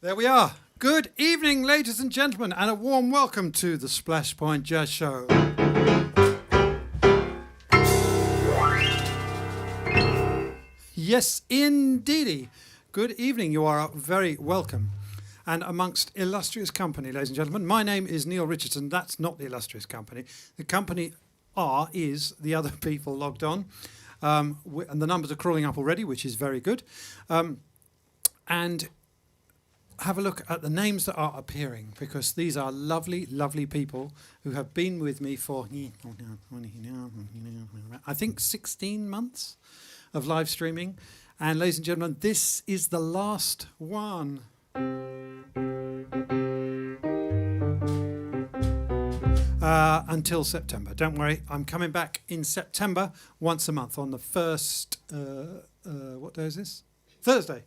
There we are. Good evening, ladies and gentlemen, and a warm welcome to the Splash Point Jazz Show. Yes, indeedy. Good evening. You are very welcome. And amongst illustrious company, ladies and gentlemen, my name is Neal Richardson. That's not the illustrious company. The company is the other people logged on. And the numbers are crawling up already, which is very good. And have a look at the names that are appearing, because these are lovely, lovely people who have been with me for, I think, 16 months of live streaming. And ladies and gentlemen, this is the last one. Until September. Don't worry, I'm coming back in September once a month on the first, what day is this? Thursday.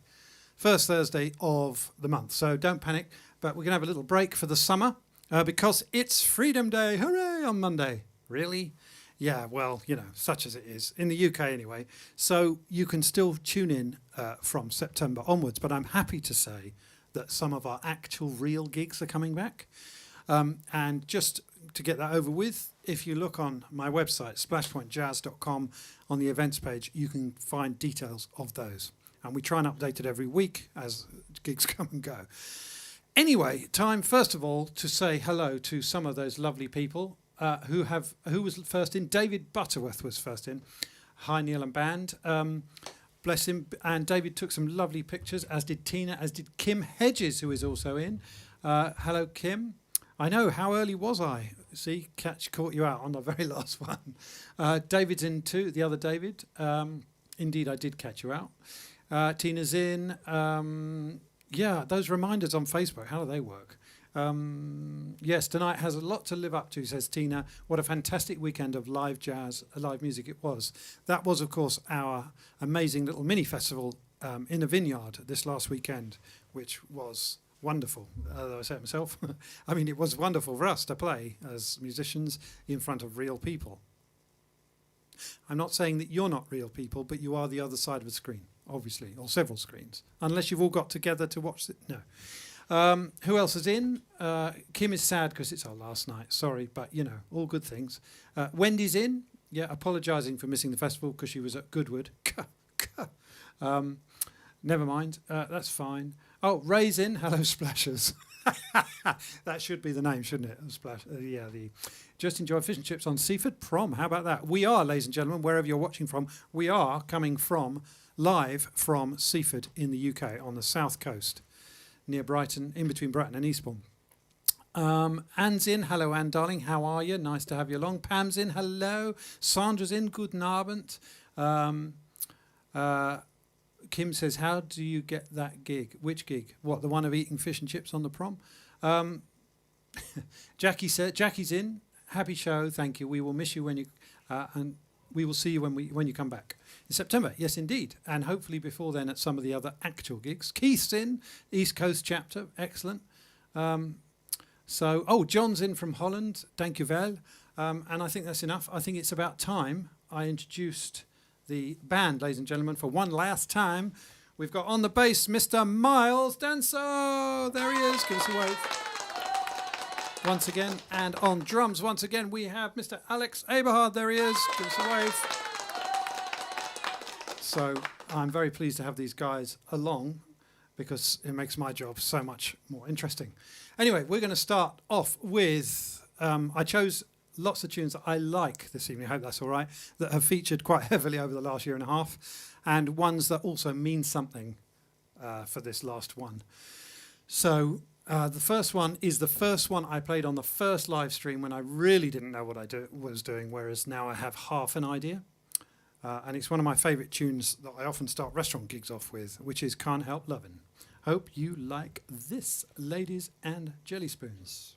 First Thursday of the month. So don't panic, but we're going to have a little break for the summer because it's Freedom Day. Hooray on Monday. Really? Yeah, well, you know, such as it is. In the UK anyway. So you can still tune in from September onwards. But I'm happy to say that some of our actual real gigs are coming back. And just to get that over with, if you look on my website, splashpointjazz.com, on the events page, you can find details of those. And we try and update it every week as gigs come and go. Anyway, time first of all to say hello to some of those lovely people who was first in. David Butterworth was first in. Hi, Neal and band. Bless him. And David took some lovely pictures, as did Tina, as did Kim Hedges, who is also in. Hello, Kim. I know, how early was I? See, caught you out on the very last one. David's in too, the other David. Indeed, I did catch you out. Tina's in. Yeah, those reminders on Facebook, how do they work? Yes, tonight has a lot to live up to, says Tina. What a fantastic weekend of live jazz, live music it was. That was, of course, our amazing little mini festival in a vineyard this last weekend, which was wonderful. Although I say it myself, I mean, it was wonderful for us to play as musicians in front of real people. I'm not saying that you're not real people, but you are the other side of a screen, obviously, or several screens, unless you've all got together to watch it. No. Who else is in? Kim is sad because it's our last night. Sorry, but, you know, all good things. Wendy's in. Yeah, apologising for missing the festival because she was at Goodwood. Never mind. That's fine. Oh, Ray's in. Hello, Splashers. That should be the name, shouldn't it? Splash. Just enjoy fish and chips on Seaford Prom. How about that? We are, ladies and gentlemen, wherever you're watching from, we are coming from live from Seaford in the UK on the south coast, near Brighton, in between Brighton and Eastbourne. Anne's in. Hello, Anne, darling. How are you? Nice to have you along. Pam's in. Hello. Sandra's in. Guten Abend. Kim says, how do you get that gig? Which gig? What, the one of eating fish and chips on the prom? Jackie's in. Happy show. Thank you. We will miss you when you... and we will see you when you come back. In September, yes, indeed. And hopefully before then at some of the other actual gigs. Keith's in. East Coast chapter. Excellent. John's in from Holland. Thank you, Val. And I think that's enough. I think it's about time I introduced the band, ladies and gentlemen, for one last time. We've got on the bass Mr. Miles Denso. There he is. Give us a wave. Once again. And on drums, once again, we have Mr. Alex Aberhard. There he is. Give us a wave. So I'm very pleased to have these guys along because it makes my job so much more interesting. Anyway, we're going to start off with, I chose lots of tunes that I like this evening, I hope that's all right, that have featured quite heavily over the last year and a half, and ones that also mean something for this last one. So the first one is the first one I played on the first live stream when I really didn't know what I was doing, whereas now I have half an idea. And it's one of my favourite tunes that I often start restaurant gigs off with, which is Can't Help Lovin'. Hope you like this, ladies and jelly spoons.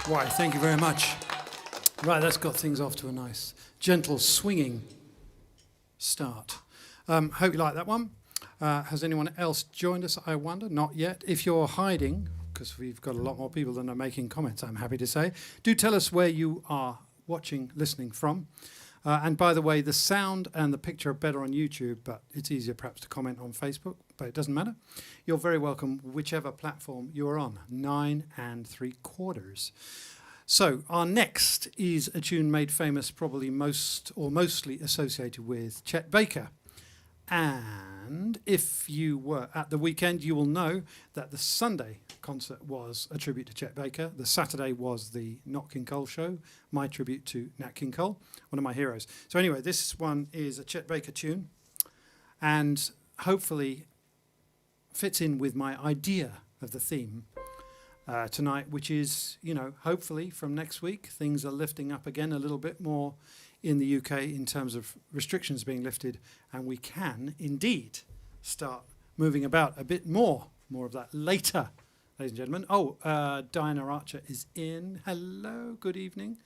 Why, thank you very much. Right, that's got things off to a nice, gentle, swinging start. Hope you like that one. Has anyone else joined us, I wonder? Not yet. If you're hiding, because we've got a lot more people than are making comments, I'm happy to say, do tell us where you are watching, listening from. And by the way, the sound and the picture are better on YouTube, but it's easier perhaps to comment on Facebook, but it doesn't matter. You're very welcome, whichever platform you're on, 9 3/4. So our next is a tune made famous, probably mostly associated with Chet Baker. And if you were at the weekend, you will know that the Sunday concert was a tribute to Chet Baker. The Saturday was the Nat King Cole show, my tribute to Nat King Cole, one of my heroes. So anyway, this one is a Chet Baker tune and hopefully fits in with my idea of the theme tonight, which is, you know, hopefully from next week, things are lifting up again a little bit more in the UK in terms of restrictions being lifted, and we can indeed start moving about a bit more of that later, ladies and gentlemen. Diana Archer is in. Hello, good evening.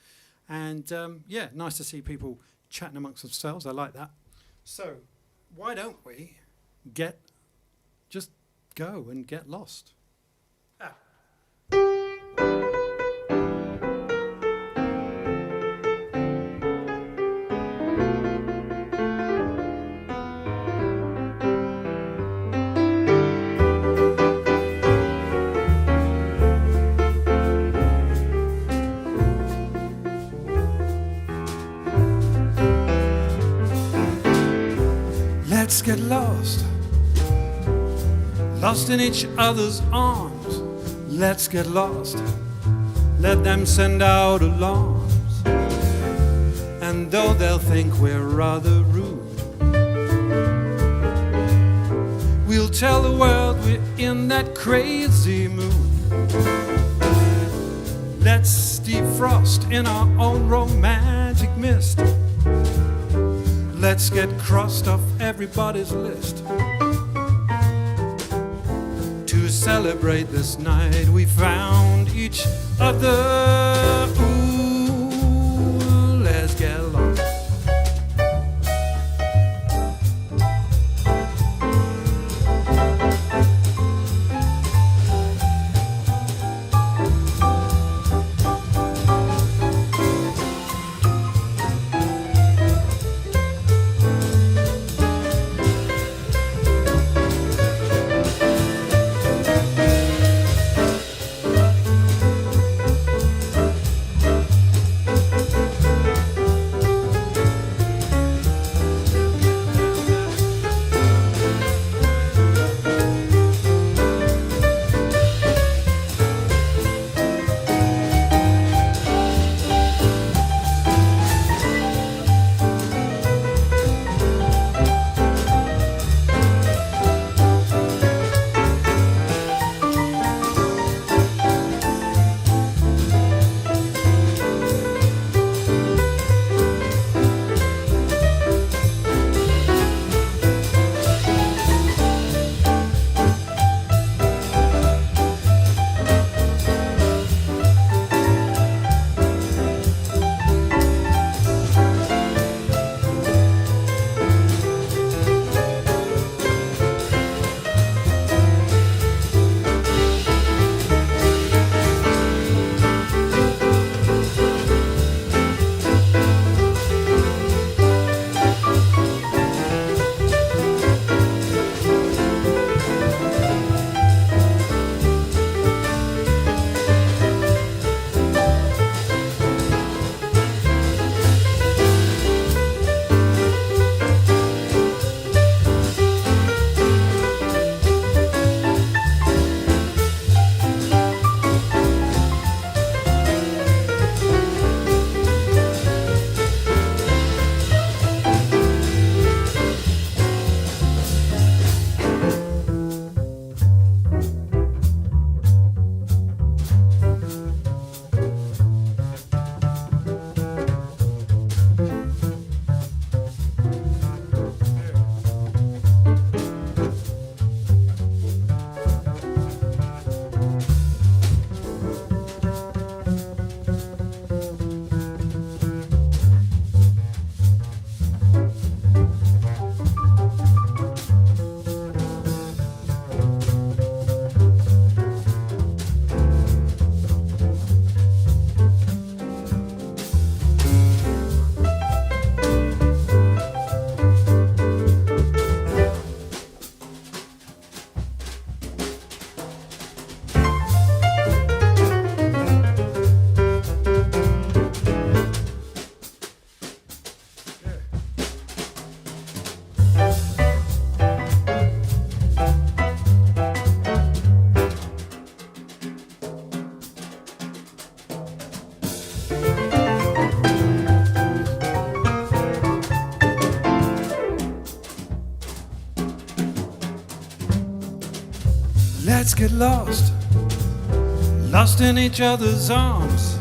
And yeah, nice to see people chatting amongst themselves. I like that. So why don't we just go and get lost? Let's get lost, lost in each other's arms. Let's get lost, let them send out alarms. And though they'll think we're rather rude, we'll tell the world we're in that crazy mood. Let's defrost in our own romantic mist. Let's get crossed off everybody's list. To celebrate this night we found each other. Ooh, let's get lost. Let's get lost, lost in each other's arms.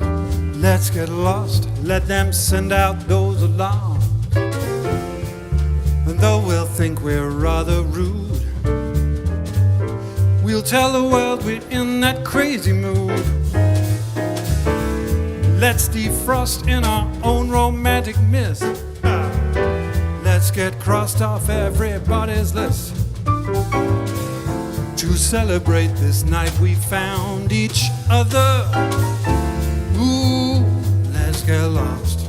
Let's get lost, let them send out those alarms. And though we'll think we're rather rude, we'll tell the world we're in that crazy mood. Let's defrost in our own romantic mist. Let's get crossed off everybody's list. To celebrate this night we found each other. Ooh, let's get lost.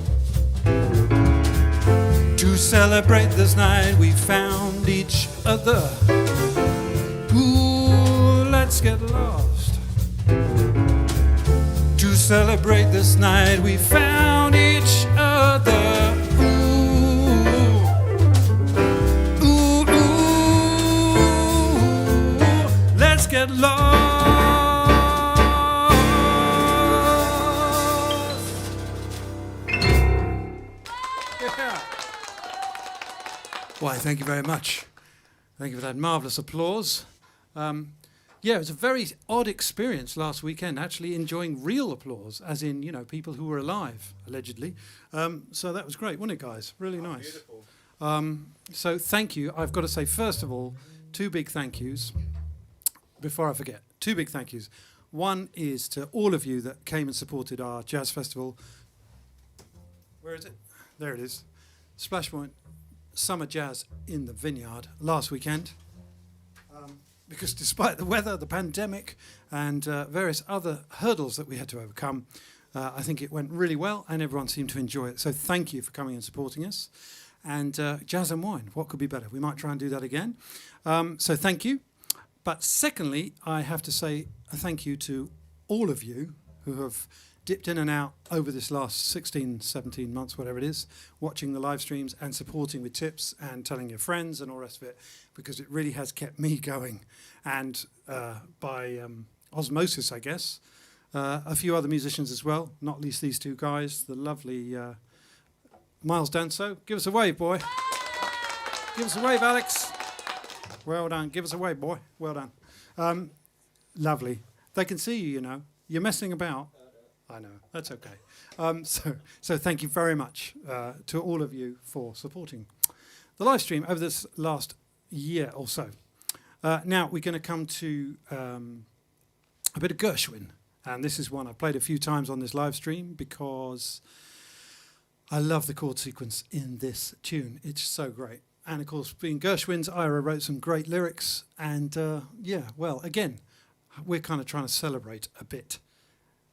To celebrate this night we found each other. Ooh, let's get lost. To celebrate this night we found each other. Ooh, ooh, ooh, let's get lost. Yeah. Why, thank you very much. Thank you for that marvellous applause. Yeah, it was a very odd experience last weekend, actually enjoying real applause, as in, you know, people who were alive, allegedly. So that was great, wasn't it, guys? Really nice. Beautiful. So thank you. I've got to say, first of all, two big thank yous. Before I forget, two big thank yous. One is to all of you that came and supported our jazz festival. Where is it? There it is. Splashpoint Summer Jazz in the Vineyard last weekend. Because despite the weather, the pandemic, and various other hurdles that we had to overcome, I think it went really well and everyone seemed to enjoy it. So thank you for coming and supporting us. And jazz and wine, what could be better? We might try and do that again. So thank you. But secondly, I have to say a thank you to all of you who have dipped in and out over this last 16, 17 months, whatever it is, watching the live streams and supporting with tips and telling your friends and all the rest of it, because it really has kept me going. And by osmosis, I guess, a few other musicians as well, not least these two guys, the lovely Miles Danso. Give us a wave, boy. Give us a wave, Alex. Well done. Give us a wave, boy. Well done. Lovely. They can see you, you know. You're messing about. I know. That's okay. So thank you very much to all of you for supporting the live stream over this last year or so. Now we're going to come to a bit of Gershwin. And this is one I've played a few times on this live stream because I love the chord sequence in this tune. It's so great. And of course, being Gershwin's, Ira wrote some great lyrics. And yeah, well, again, we're kind of trying to celebrate a bit.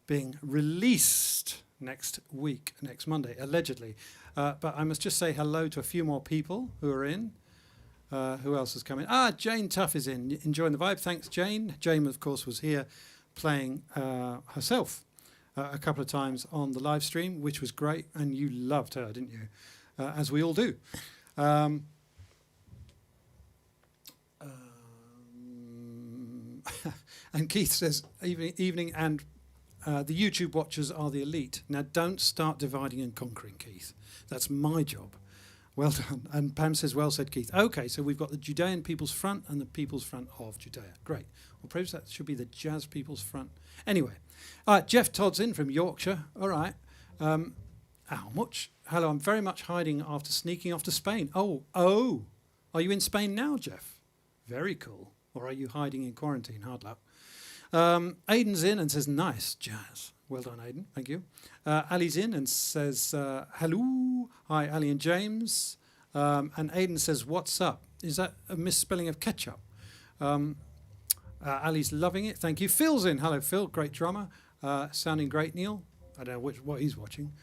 Being released next week, next Monday, allegedly. But I must just say hello to a few more people who are in. Who else has come in? Jane Tuff is in, enjoying the vibe. Thanks, Jane. Jane, of course, was here playing herself a couple of times on the live stream, which was great. And you loved her, didn't you? As we all do. And Keith says, evening and the YouTube watchers are the elite. Now, don't start dividing and conquering, Keith. That's my job. Well done. And Pam says, well said, Keith. OK, so we've got the Judean People's Front and the People's Front of Judea. Great. Well, perhaps that should be the Jazz People's Front. Anyway, Jeff Todd's in from Yorkshire. All right. How much? Hello, I'm very much hiding after sneaking off to Spain. Oh. Are you in Spain now, Jeff? Very cool. Or are you hiding in quarantine? Hard luck. Aidan's in and says, nice jazz. Well done, Aidan. Thank you. Ali's in and says, hello. Hi, Ali and James. And Aidan says, what's up? Is that a misspelling of ketchup? Ali's loving it. Thank you. Phil's in. Hello, Phil. Great drummer. Sounding great, Neil. I don't know what he's watching.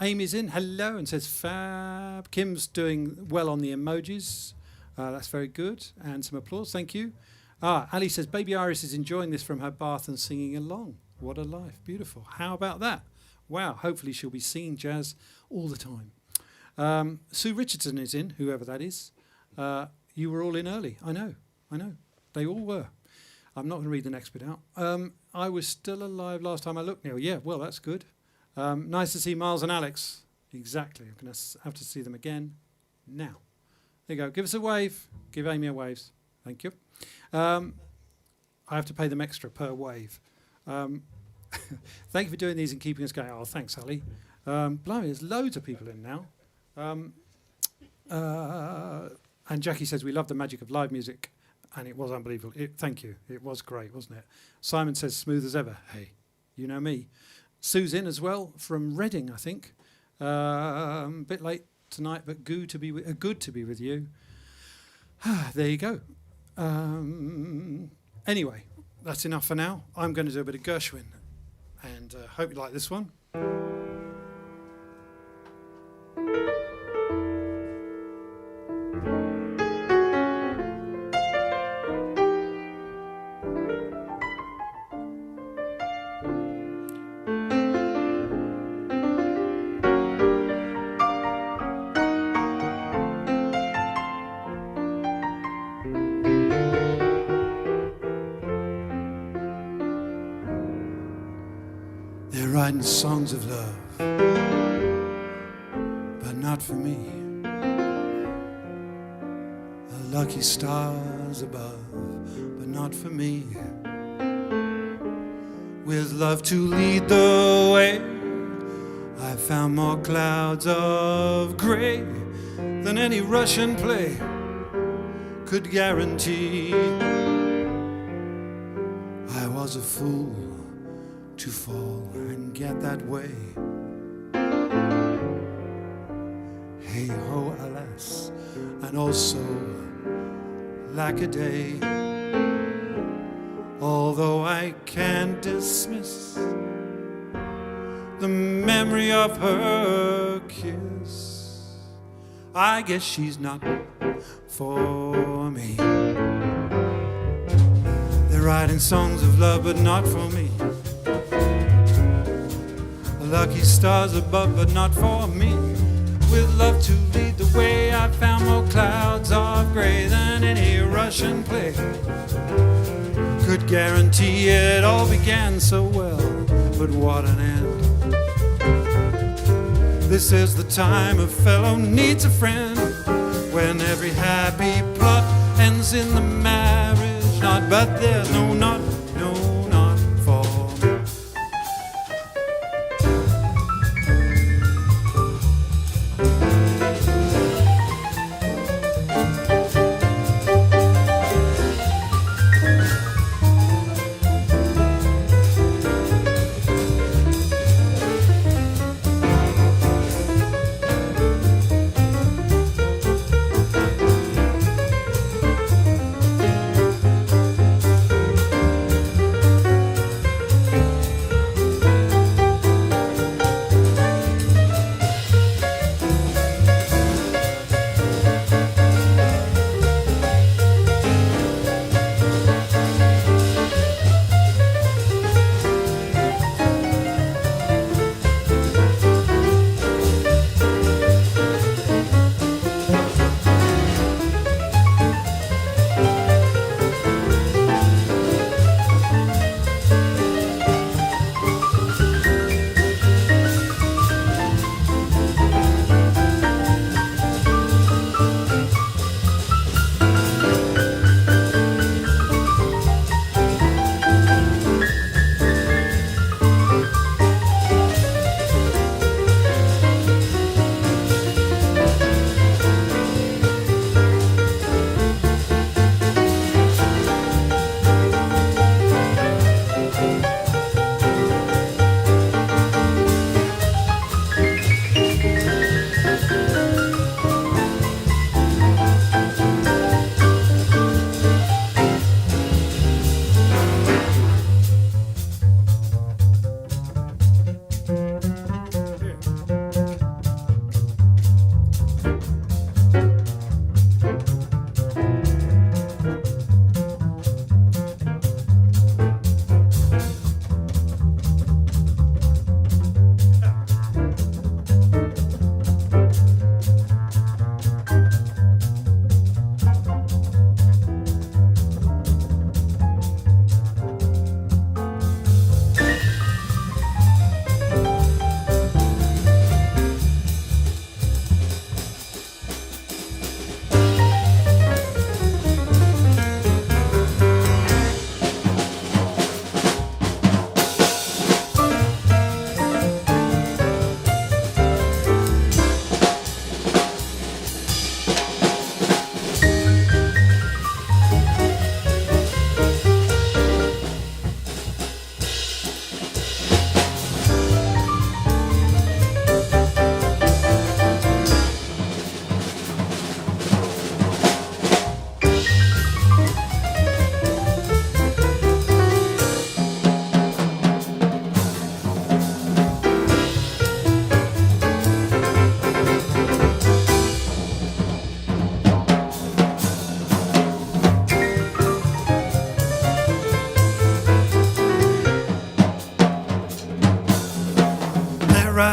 Amy's in. Hello. And says, fab. Kim's doing well on the emojis. That's very good. And some applause. Thank you. Ali says, Baby Iris is enjoying this from her bath and singing along. What a life. Beautiful. How about that? Wow. Hopefully she'll be singing jazz all the time. Sue Richardson is in, whoever that is. You were all in early. I know. They all were. I'm not going to read the next bit out. I was still alive last time I looked, Neil. Yeah, well, that's good. Nice to see Miles and Alex. Exactly. I'm going to have to see them again now. There you go. Give us a wave. Give Amy a wave. Thank you. I have to pay them extra per wave. Thank you for doing these and keeping us going. Oh, thanks, Ali. Blimey, there's loads of people in now. And Jackie says, we love the magic of live music, and it was unbelievable. Thank you. It was great, wasn't it? Simon says, smooth as ever. Hey, you know me. Sue's in as well, from Reading, I think. Bit late tonight, but good to be with you. There you go. Anyway, that's enough for now. I'm going to do a bit of Gershwin, and hope you like this one. Writing songs of love, but not for me. Lucky stars above, but not for me. With love to lead the way, I found more clouds of grey than any Russian play could guarantee. I was a fool to fall and get that way. Hey ho, alas, and also lack a day. Although I can't dismiss the memory of her kiss, I guess she's not for me. They're writing songs of love, but not for me. Lucky stars above, but not for me. With love to lead the way, I found more clouds of grey than any Russian play could guarantee. It all began so well, but what an end. This is the time a fellow needs a friend, when every happy plot ends in the marriage knot. But there's no knot, no knot for me.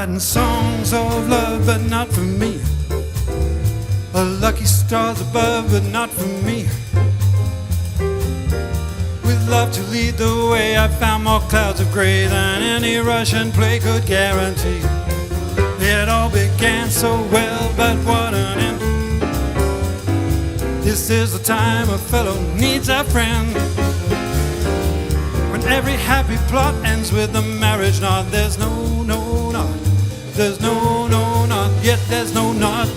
writing songs of love, but not for me. Lucky stars above, but not for me. With love to lead the way, I found more clouds of grey than any Russian play could guarantee. It all began so well, but what an end. This is the time a fellow needs a friend. When every happy plot ends with a marriage knot, there's no knot. There's no knot, yet there's no knot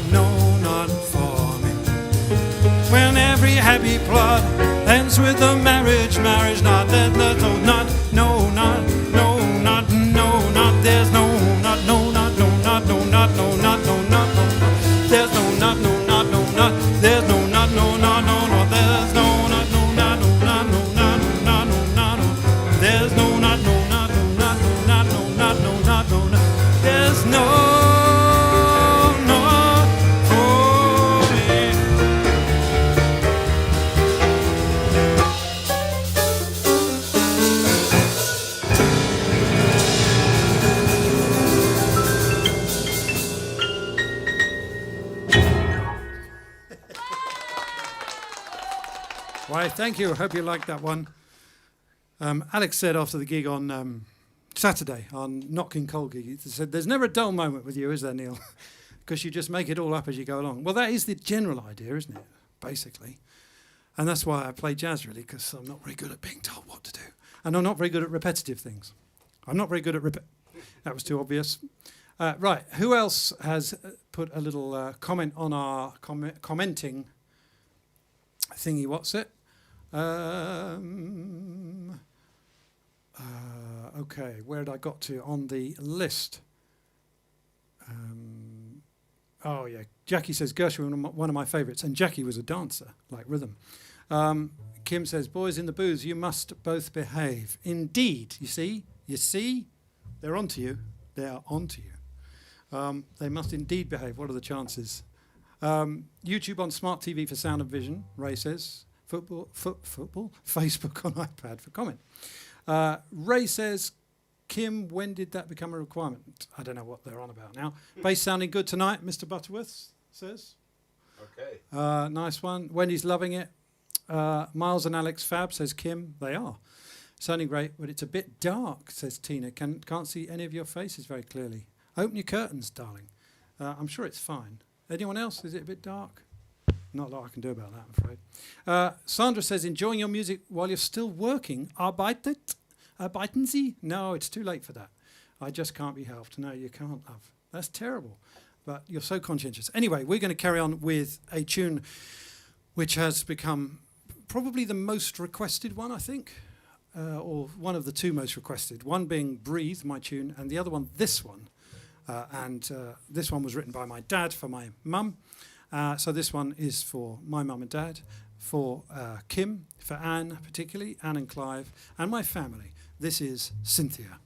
for me. When every happy plot ends with a marriage knot, there's no knot, no knot, no knot, no knot. There's no knot, no knot, no knot, no knot, no knot, no knot, no knot. There's no knot, no knot, no knot. There's no knot, no knot, no knot. There's no knot, no knot, no knot, no knot, no knot, no knot, no. There's no knot, no knot, no knot, no knot, no knot, no knot, no knot. There's no. Why, thank you. I hope you liked that one. Alex said after the gig on Saturday, on Knocking Coal gig, he said, there's never a dull moment with you, is there, Neal? Because you just make it all up as you go along. Well, that is the general idea, isn't it, basically? And that's why I play jazz, really, because I'm not very good at being told what to do. And I'm not very good at repetitive things. I'm not very good at that was too obvious. Right, who else has put a little comment on our commenting thingy, what's it? Okay, where had I got to on the list? Oh yeah, Jackie says Gershwin, one of my favourites, and Jackie was a dancer, like rhythm. Kim says, boys in the booth, you must both behave. Indeed, you see, they're onto you. They are onto you. They must indeed behave. What are the chances? YouTube on smart TV for sound and vision, Ray says. Football, Facebook on iPad for comment. Ray says, Kim, when did that become a requirement? I don't know what they're on about now. Bass sounding good tonight, Mr. Butterworth says. Okay. Nice one. Wendy's loving it. Miles and Alex Fab says, Kim, they are. Sounding great, but it's a bit dark, says Tina. Can't see any of your faces very clearly. Open your curtains, darling. I'm sure it's fine. Anyone else? Is it a bit dark? Not a lot I can do about that, I'm afraid. Sandra says, enjoying your music while you're still working. Arbeiten Sie? No, it's too late for that. I just can't be helped. No, you can't, love. That's terrible. But you're so conscientious. Anyway, we're going to carry on with a tune which has become probably the most requested one, I think, or one of the two most requested. One being Breathe, my tune, and the other one, this one. This one was written by my dad for my mum. So this one is for my mum and dad, for Kim, for Anne particularly, Anne and Clive, and my family. This is Cynthia.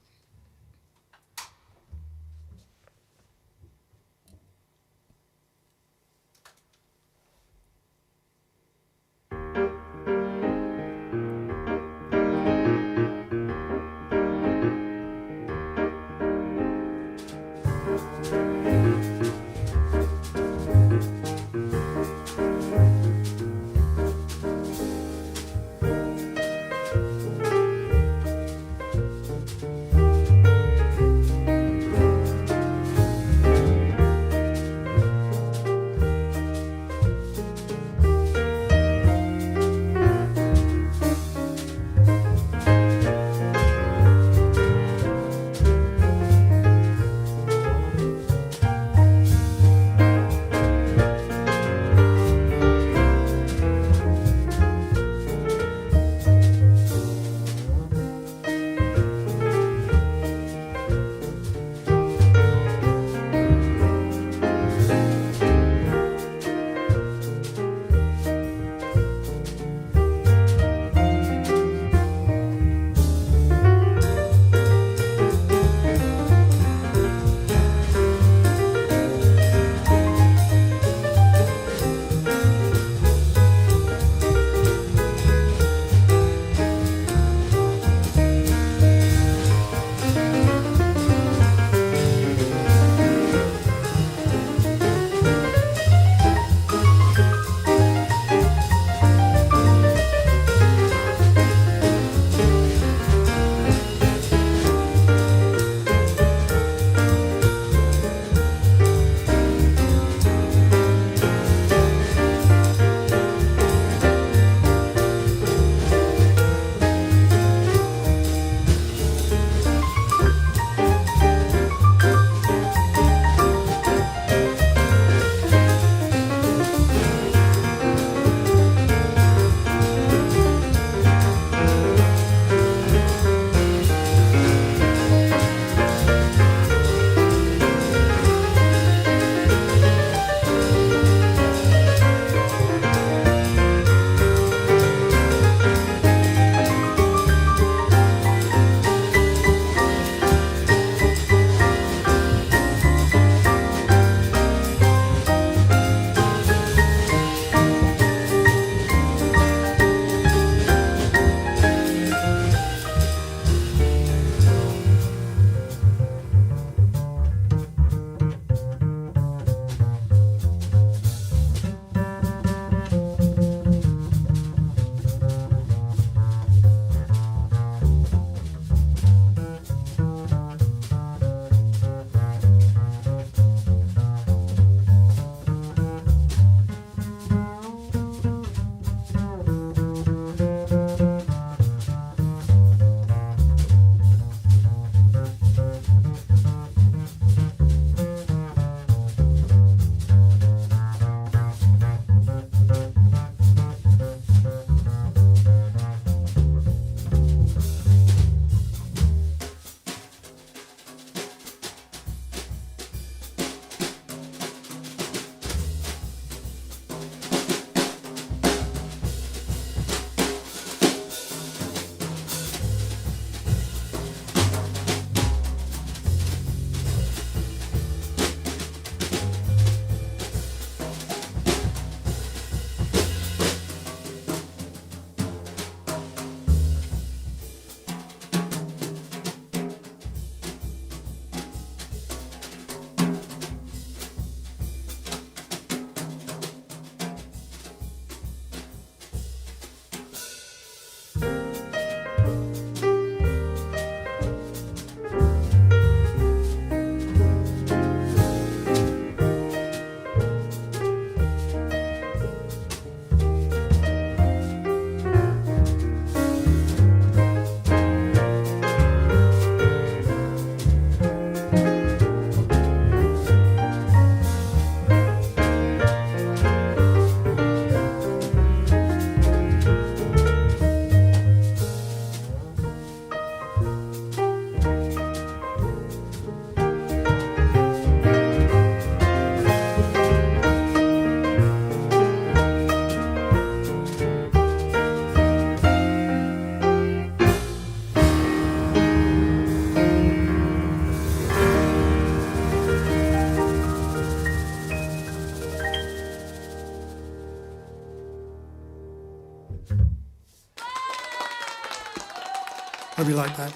Hope you like that.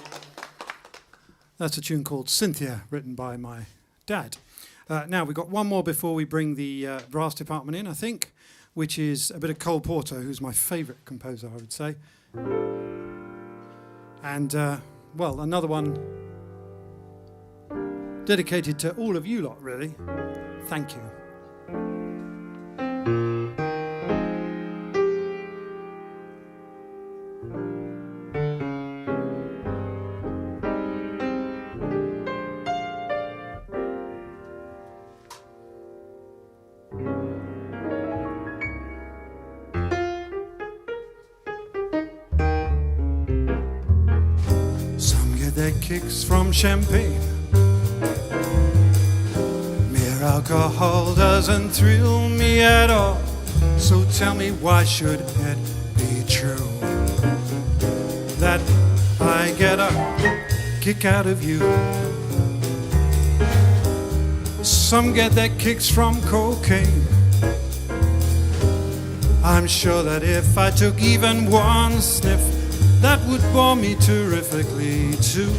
That's a tune called Cynthia, written by my dad. Now, we've got one more before we bring the brass department in, I think, which is a bit of Cole Porter, who's my favourite composer, I would say. And, well, another one dedicated to all of you lot, really. Thank you. Kicks from champagne. Mere alcohol doesn't thrill me at all. So tell me, why should it be true that I get a kick out of you? Some get their kicks from cocaine. I'm sure that if I took even one sniff, that would bore me terrifically too.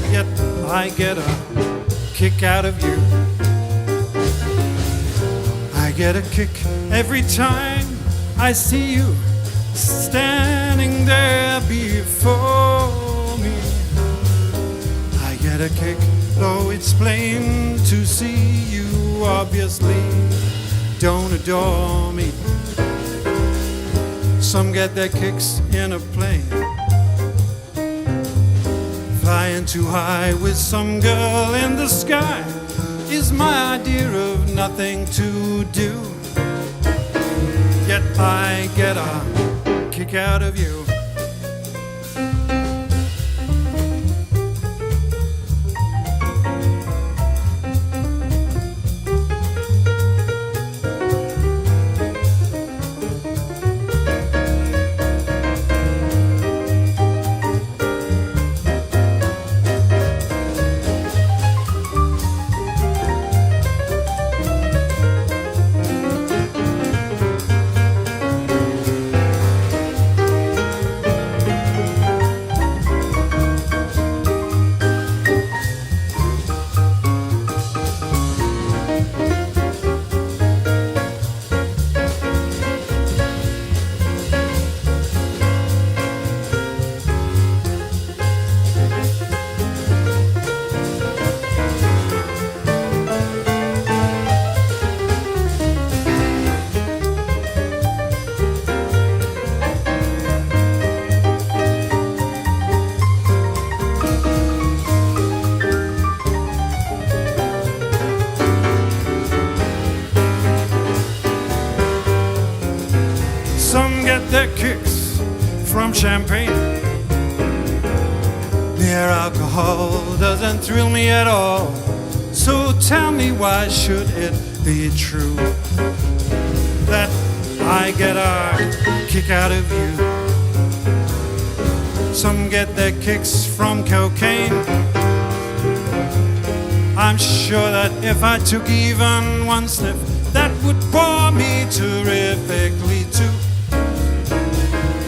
Yet I get a kick out of you. I get a kick every time I see you standing there before me. I get a kick, though it's plain to see you obviously don't adore me. Some get their kicks in a plane, flying too high with some girl in the sky is my idea of nothing to do. Yet I get a kick out of you. Their kicks from champagne. Mere alcohol doesn't thrill me at all. So tell me, why should it be true that I get a kick out of you? Some get their kicks from cocaine. I'm sure that if I took even one sniff, that would bore me terrifically too.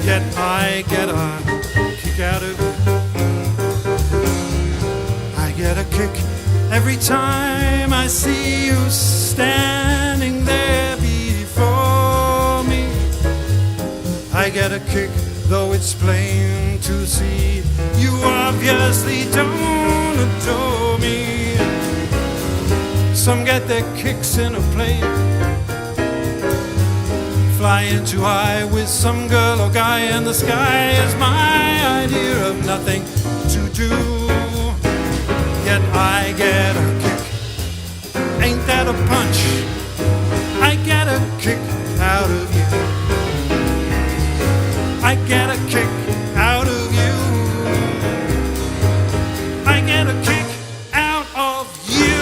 Yet I get a kick out of you. I get a kick every time I see you standing there before me. I get a kick, though it's plain to see you obviously don't adore me. Some get their kicks in a plane, flying too high with some girl or guy in the sky is my idea of nothing to do. Yet I get a kick, ain't that a punch? I get a kick out of you. I get a kick out of you. I get a kick out of you.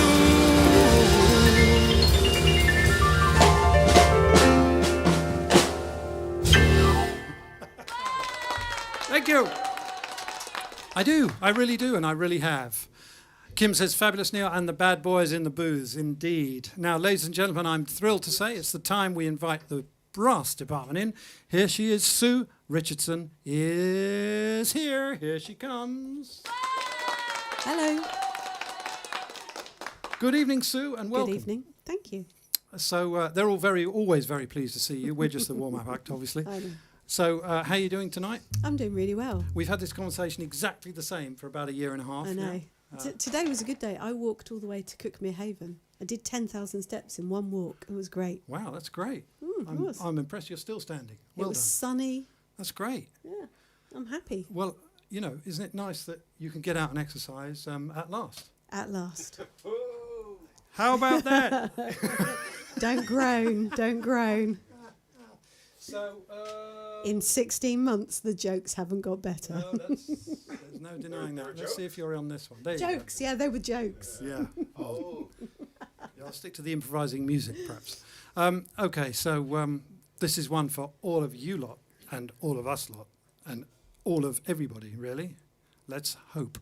Thank you. I do. I really do, and I really have. Kim says, fabulous, Neil, and the bad boys in the booths, indeed. Now, ladies and gentlemen, I'm thrilled to say it's the time we invite the brass department in. Here she is, Sue Richardson is here. Here she comes. Hello. Good evening, Sue, and welcome. Good evening. Thank you. So they're all always very pleased to see you. We're just the warm-up act, obviously. I know. So how are you doing tonight? I'm doing really well. We've had this conversation exactly the same for about a year and a half. I know. Today was a good day. I walked all the way to Cookmere Haven. I did 10,000 steps in one walk. It was great. Wow, that's great. It I'm impressed you're still standing. Well it was done. sunny. That's great. Yeah, I'm happy. Well, you know, isn't it nice that you can get out and exercise at last? At last. How about that? Don't groan. Don't groan. So, in 16 months, the jokes haven't got better. no, there's no denying that. Let's see if you're on this one. There Jokes, yeah, they were jokes. Yeah. Oh. Yeah, I'll stick to the improvising music, perhaps. Okay, so this is one for all of you lot and all of us lot and all of everybody, really. Let's hope.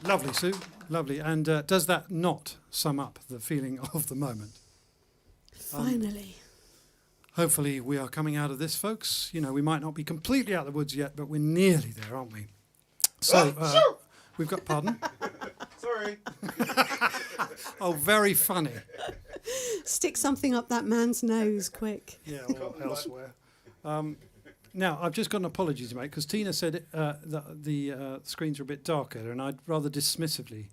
Lovely, Sue. Lovely. And does that not sum up the feeling of the moment? Finally. Hopefully we are coming out of this, folks. You know, we might not be completely out of the woods yet, but we're nearly there, aren't we? So, we've got, pardon? Sorry. Oh, very funny. Stick something up that man's nose, quick. Yeah, or elsewhere. Now, I've just got an apology to make, because Tina said that the screens are a bit darker, and I'd rather dismissively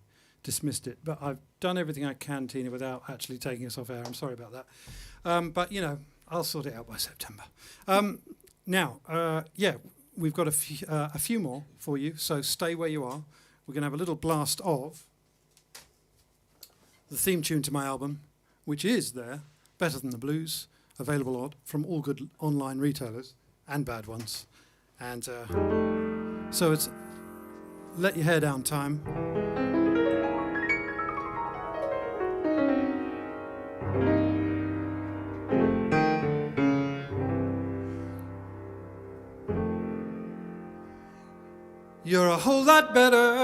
dismissed it. But I've done everything I can, Tina, without actually taking us off air. I'm sorry about that. But, you know, I'll sort it out by September. Now, yeah, we've got a few more for you, so stay where you are. We're going to have a little blast of the theme tune to my album, which is there, Better Than the Blues, available from all good online retailers and bad ones. And so it's Let Your Hair Down time. You're a whole lot better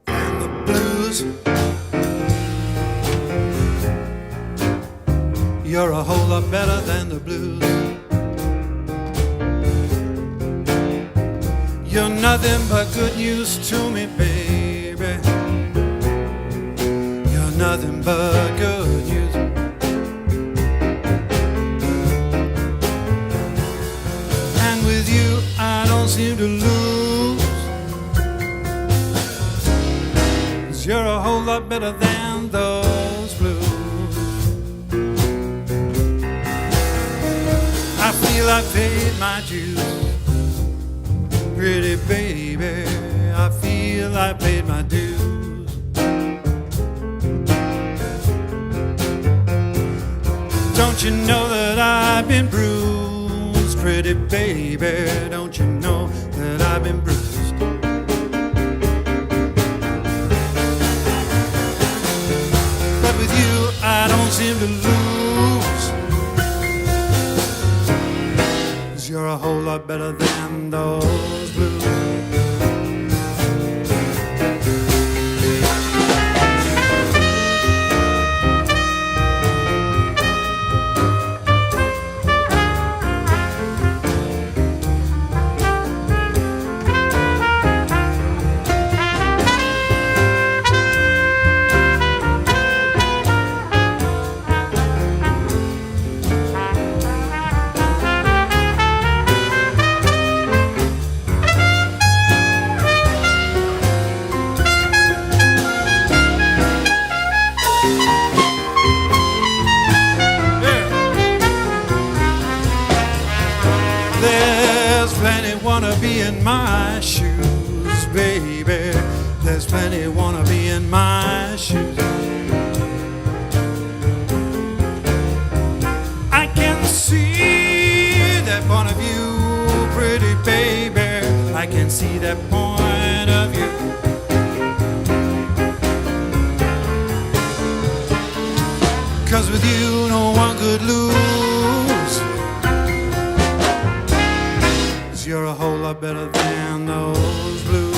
than the blues. You're a whole lot better than the blues. You're nothing but good news to me, baby. You're nothing but good news. And with you I don't seem to lose, 'cause you're a whole lot better than those blues. I feel I paid my dues, pretty baby. I feel I paid my dues. Don't you know that I've been bruised, pretty baby? Don't you know that I've been bruised? But with you I don't seem to lose, 'cause you're a whole lot better than those blues. Wanna be in my shoes, baby. There's plenty wanna be in my shoes. I can see that point of view, pretty baby. I can see that point of view. Cause with you no one could lose. You're a whole lot better than those blues.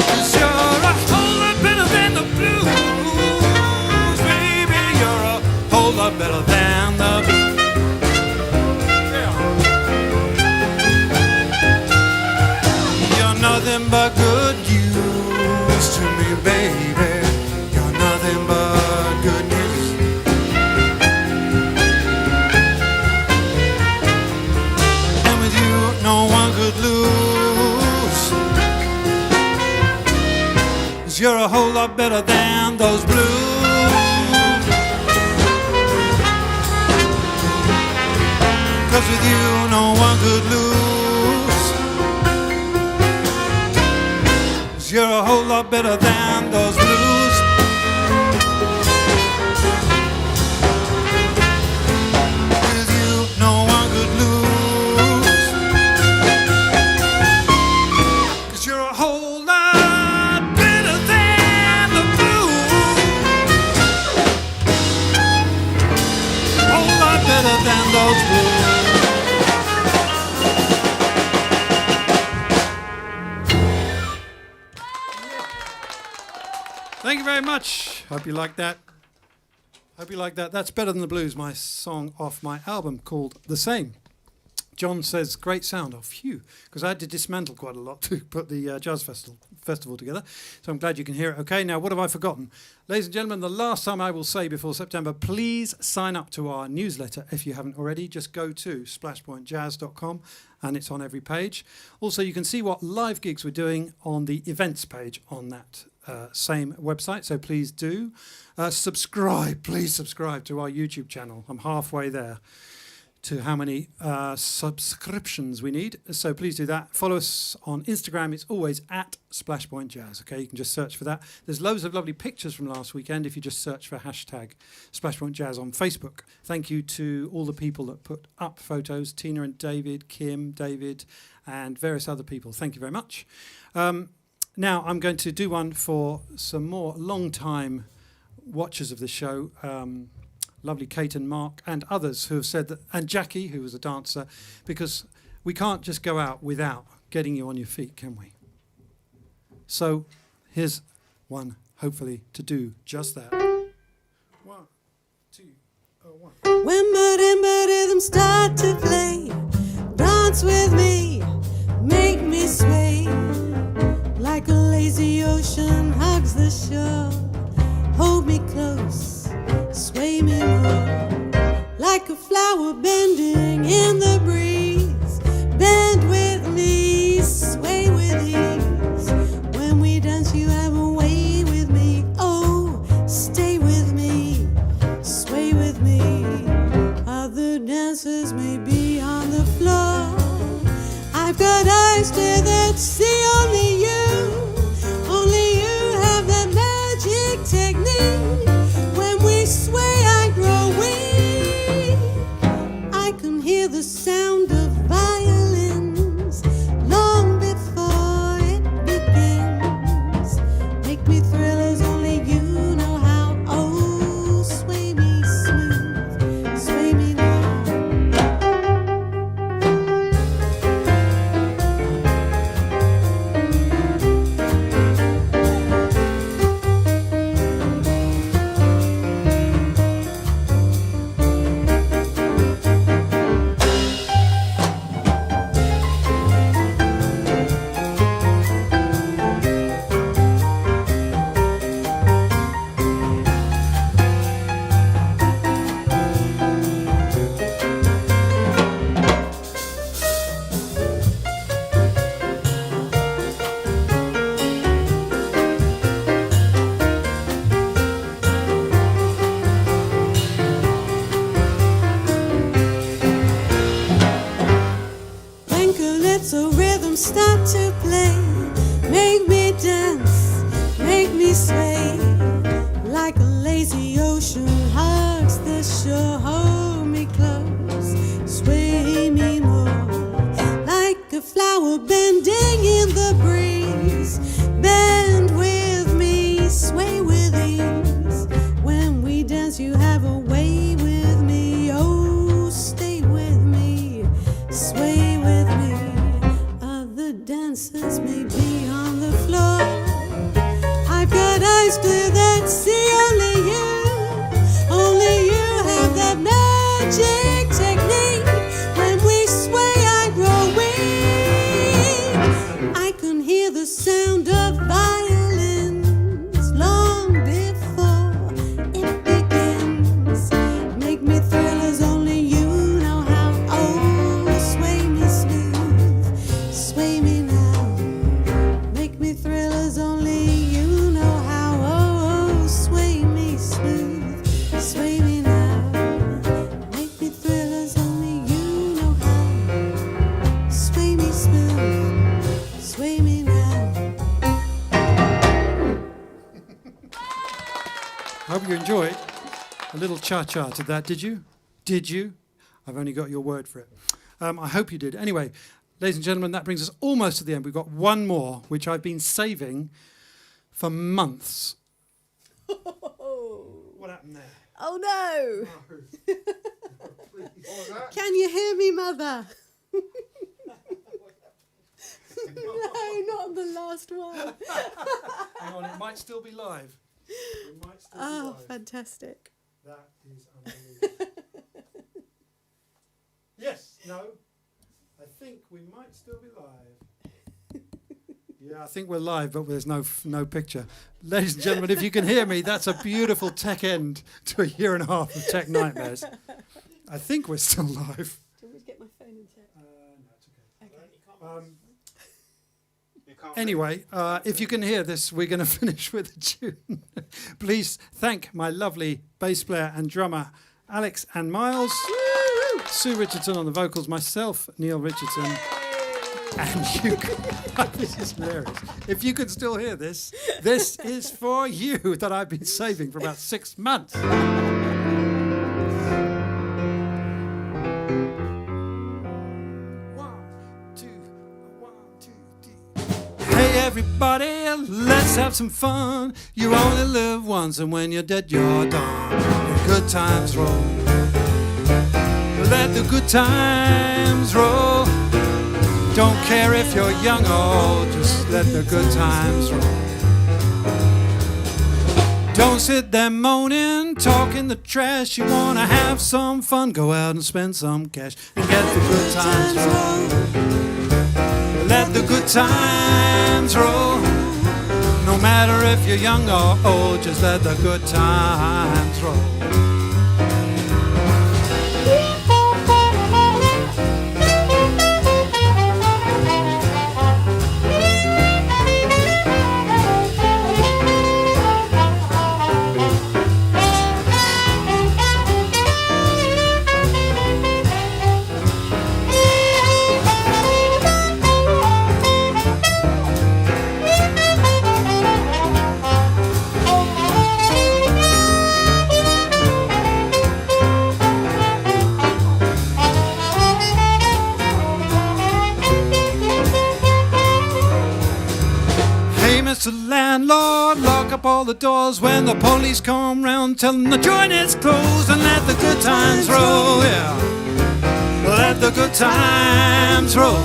'Cause you're a whole lot better than the blues, baby. You're a whole lot better than the blues. Yeah. You're nothing but good news to me, baby. You're nothing but good news. No one could lose, 'cause you're a whole lot better than those blues. 'Cause with you no one could lose, 'cause you're a whole lot better than those blues. With you no one could lose. Better than those blues. very much. Hope you like that. Hope you like that. That's Better Than the Blues, my song off my album called The Same. John says, great sound. Oh, phew. Because I had to dismantle quite a lot to put the jazz festival together. So I'm glad you can hear it. Okay, now what have I forgotten? Ladies and gentlemen, the last time I will say before September, please sign up to our newsletter if you haven't already. Just go to splashpointjazz.com and it's on every page. Also, you can see what live gigs we're doing on the events page on that same website. So please do subscribe. Please subscribe to our YouTube channel. I'm halfway there to how many subscriptions we need. So please do that. Follow us on Instagram. It's always at Splashpoint Jazz. Okay, you can just search for that. There's loads of lovely pictures from last weekend if you just search for hashtag Splashpoint Jazz on Facebook. Thank you to all the people that put up photos, Tina and David, Kim, David, and various other people. Thank you very much. Now I'm going to do one for some more long-time watchers of the show. Lovely Kate and Mark and others who have said that, and Jackie, who was a dancer, because we can't just go out without getting you on your feet, can we? So here's one, hopefully, to do just that. 1, 2, 1. When marimba rhythms start to play, dance with me, make me sway, like a lazy ocean hugs the shore. Hold me close, sway me more, like a flower bending in the breeze. Bend with me, sway with ease. When we dance, you have a way with me. Oh, stay with me, sway with me. Other dancers may be on the floor. I've got eyes clear that see only you. Only you have that magic technique. When we sway, I grow weak. I can hear the sound of violins long before it begins. Make me thrill as only you know how. Oh, sway me smooth, sway me now. When calypso rhythms start to play, make me dance, make me sway, like a lazy ocean hugs the shore. Hold me close, sway me more, like a flower bending in the breeze. Bend with me, sway with ease. When we dance, you have a way with me. Oh, stay with me, sway with me. Other dancers may be on the floor. I've got eyes clear that see only you. Only you have that magic technique. When we sway, I grow weak. I can hear the sound of violins long before it begins. Make me thrill as only you know how. Oh, sway me smooth, sway me now. Make me thrill as only you know how. Oh, sway me smooth, sway me now. Make me thrill as only you know how. Sway me smooth, sway me now. Hope you enjoyed a little cha-cha to that, did you? Did you? I've only got your word for it. I hope you did. Anyway, ladies and gentlemen, that brings us almost to the end. We've got one more, which I've been saving for months. What happened there? Oh no! What was that? Can you hear me, Mother? No, not the last one. Hang on, it might still be live. We might still Oh, be live. fantastic. That is unbelievable. Yes, no. I think we might still be live. Yeah, I think we're live, but there's no picture. Ladies and gentlemen, if you can hear me, that's a beautiful tech end to a year and a half of tech nightmares. I think we're still live. Do you want me to get my phone and check? No, it's okay. Anyway, if you can hear this, we're going to finish with a tune. Please thank my lovely bass player and drummer, Alex and Miles. Sue Richardson on the vocals, myself, Neal Richardson. And you can, this is hilarious. If you can still hear this, this is for you that I've been saving for about 6 months. Hey everybody, let's have some fun. You only live once, and when you're dead, you're done. The good times roll. Let the good times roll. Don't care if you're young or old, just let the good times roll. Don't sit there moaning, talking the trash. You wanna have some fun, go out and spend some cash and get the good times roll. Let the good times roll. No matter if you're young or old, just let the good times roll. Mr. Landlord, lock up all the doors. When the police come round, tell them the joint is closed and let the good times roll, yeah. Let the good times roll.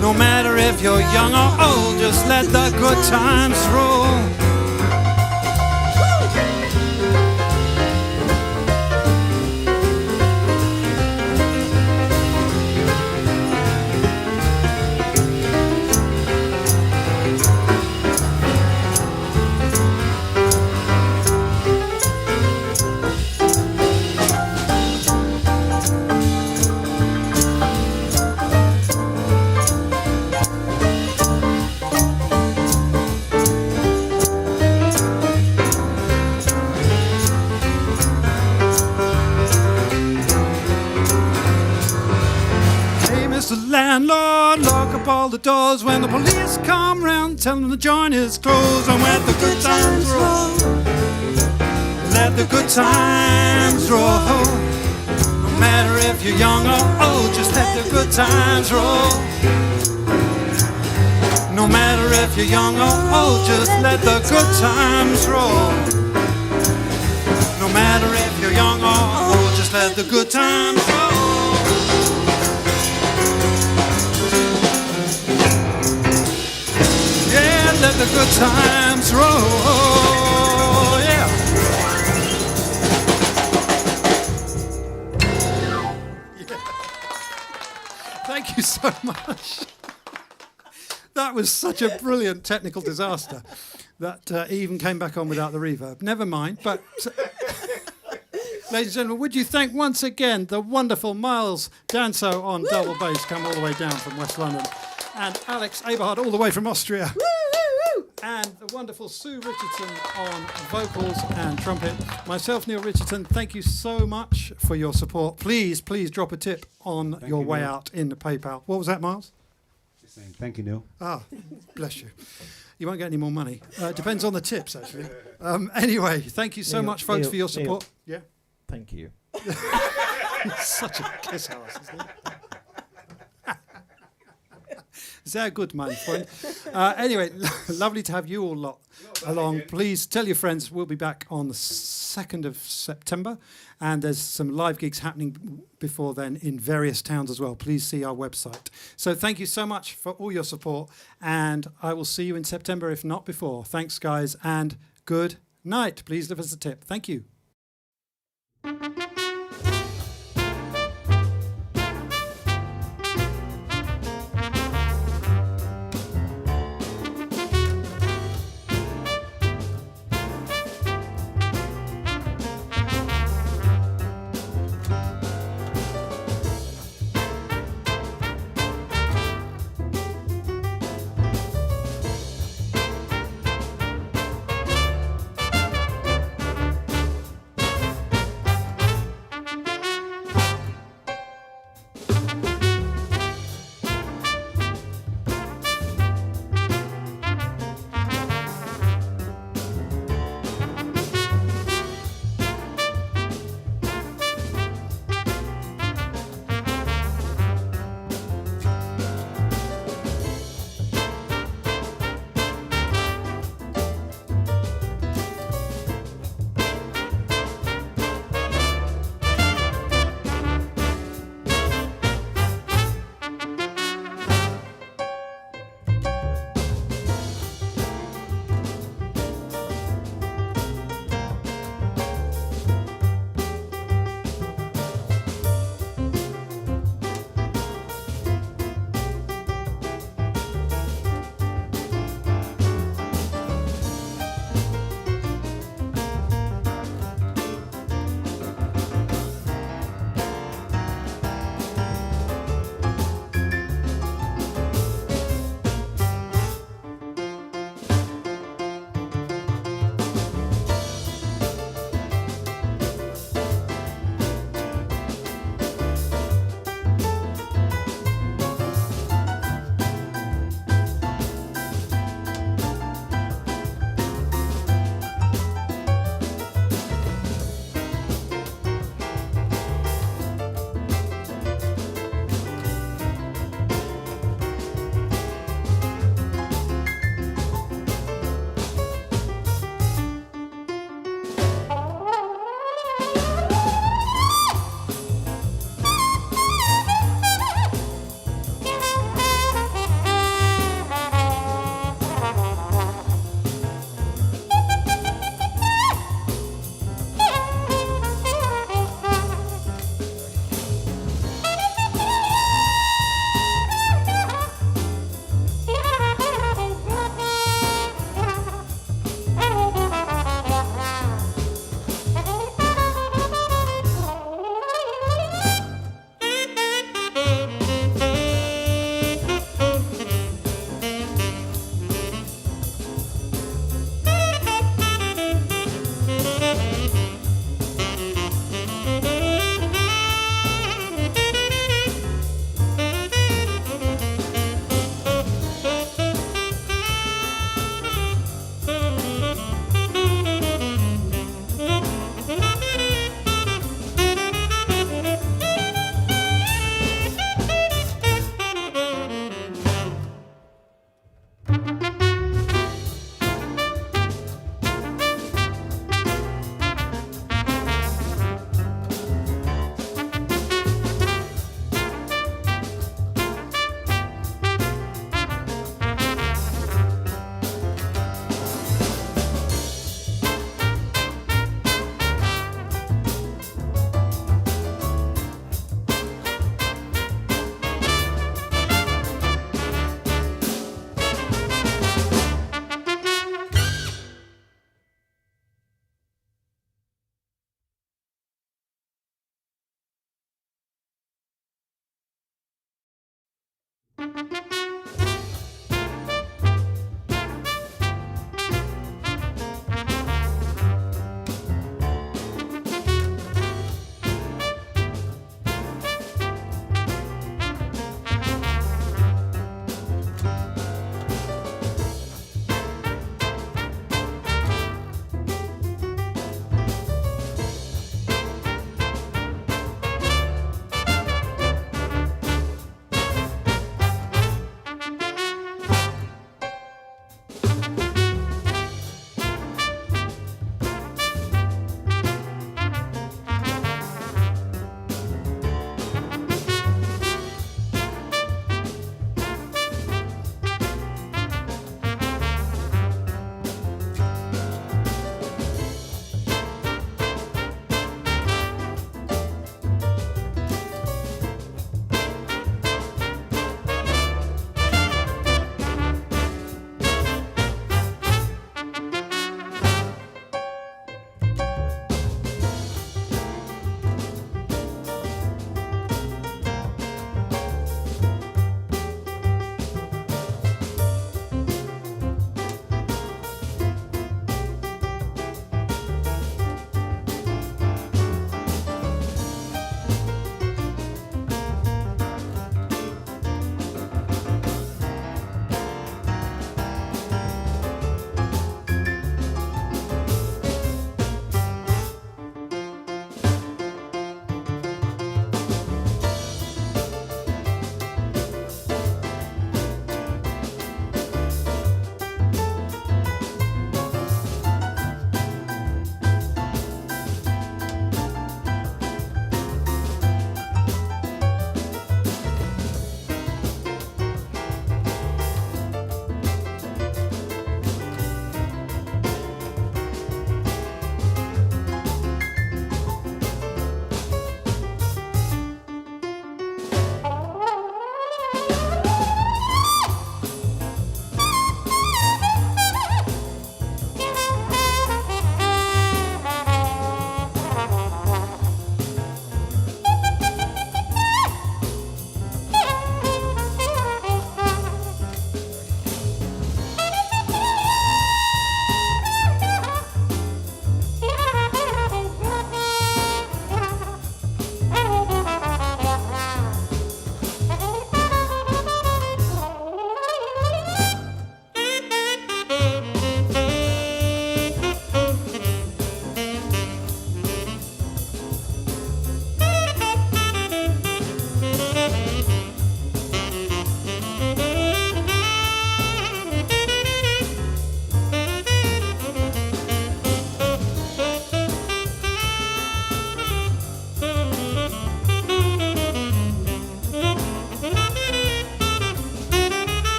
No matter if you're young or old, just let the good times roll. Landlord, lock up all the doors. When the police come round, tell them the joint is closed and let the good times roll. Let the good times roll. No matter if you're young or old, just let the good times roll. No matter if you're young or old, just let the good times roll. No matter if you're young or old, just let the good times roll. Let the good times roll, yeah. Thank you so much. That was such a brilliant technical disaster that even came back on without the reverb. Never mind, but... Ladies and gentlemen, would you thank once again the wonderful Miles Danso on double bass, come all the way down from West London, and Alex Eberhard all the way from Austria. And the wonderful Sue Richardson on vocals and trumpet. Myself, Neal Richardson, thank you so much for your support. Please drop a tip on your way out in the PayPal. What was that, Miles? Just saying, thank you, Neal. Ah, bless you. You won't get any more money. Depends on the tips, actually. Anyway, thank you so much, folks, for your support. Yeah. Thank you. Such a kiss ass, isn't it? Sehr good, mein Freund. Anyway, lovely to have you all lot along. Please tell your friends we'll be back on the 2nd of September, and there's some live gigs happening before then in various towns as well. Please see our website. So thank you so much for all your support, and I will see you in September, if not before. Thanks, guys, and good night. Please leave us a tip. Thank you.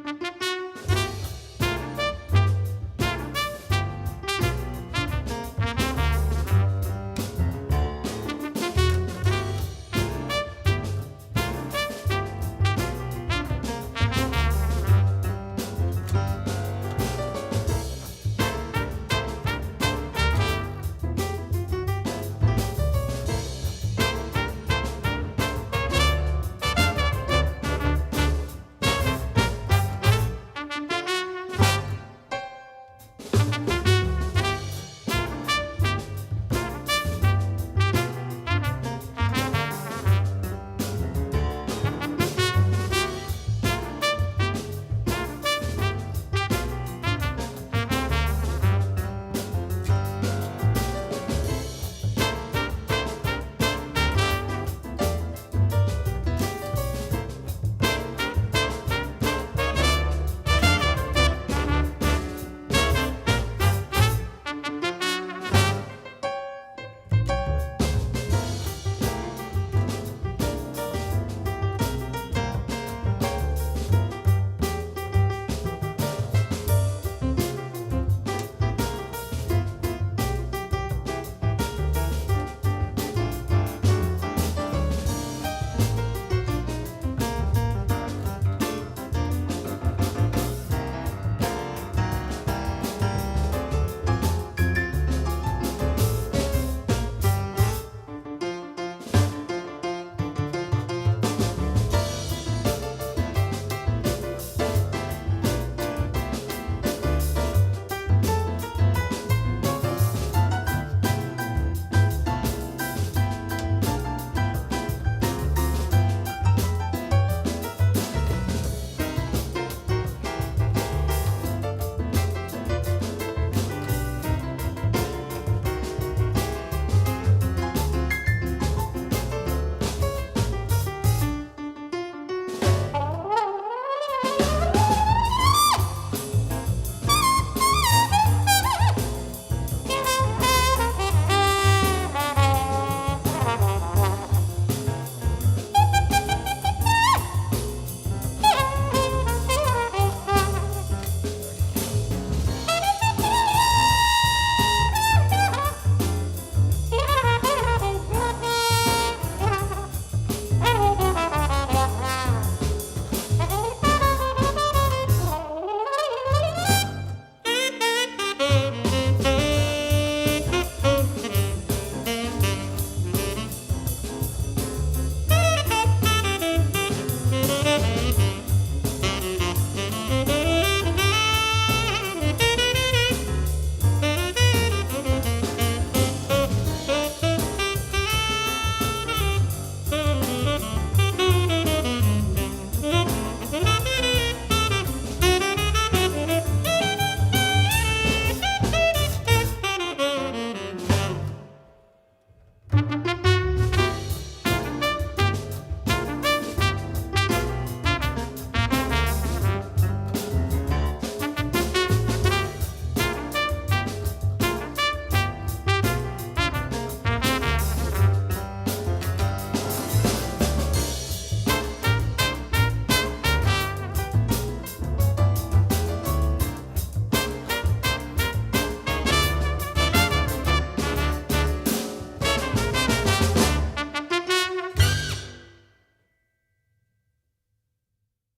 Bye.